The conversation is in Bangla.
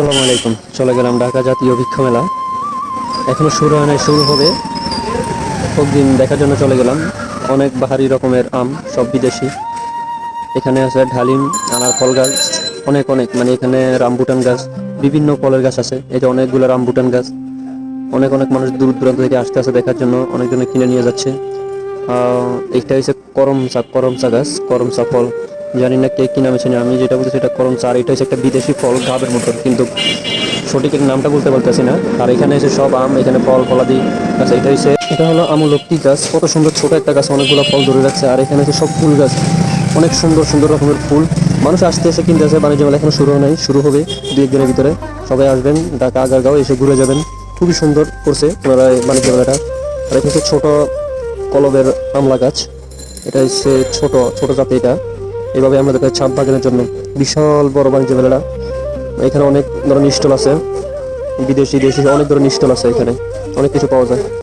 আসসালামু আলাইকুম। চলে গেলাম ঢাকা জাতীয় বৃক্ষ মেলা। এখনো শুরু হয় নাই, শুরু হবে। দিন দেখার জন্য চলে গেলাম। অনেক বাহারি রকমের আম, সব বিদেশি। এখানে আছে ডালিম, আনার ফল গাছ, অনেক অনেক মানে এখানে রামবুটান গাছ, বিভিন্ন ফলের গাছ আছে। এই যে অনেকগুলো রামবুটান গাছ। অনেক অনেক মানুষ দূর দূরান্ত থেকে আসতে আসে দেখার জন্য, অনেকজনে কিনে নিয়ে যাচ্ছে। এইটা হচ্ছে করমচা গাছ, করমচা ফল। জানি না কে কি নামে চেনে, আমি যেটা বলছি সেটা করমচা। আর এটা হচ্ছে একটা বিদেশি ফল, গাবের মতন, কিন্তু সঠিক এর নামটা বলতে পারতেছি না। আর এখানে এসে সব আম, এখানে ফল ফলাদি গাছ। এটা হলো আমলকি গাছ, কত সুন্দর ছোট একটা গাছ, অনেকগুলো ফল ধরে রাখছে। আর এখানে হচ্ছে সব ফুল গাছ, অনেক সুন্দর সুন্দর রকমের ফুল। মানুষ আসতে এসে কিনতে আসে। বাণিজ্য মেলা এখনো শুরু হয় নাই, শুরু হবে দু একদিনের ভিতরে। সবাই আসবেন, ঢাকা আগারগাঁও এসে ঘুরে যাবেন। খুবই সুন্দর করছে ওনারা এই বাণিজ্য মেলাটা। আর এখানে হচ্ছে ছোট কলবের আমলা গাছ। এটা হচ্ছে ছোট ছোট জাতি এটা। এভাবে আমরা দেখি ছাদ বাগানের জন্য বিশাল বড় বাণিজ্য মেলাটা। এখানে অনেক ধরনের স্টল আছে, বিদেশি দেশি অনেক ধরনের স্টল আছে। এখানে অনেক কিছু পাওয়া যায়।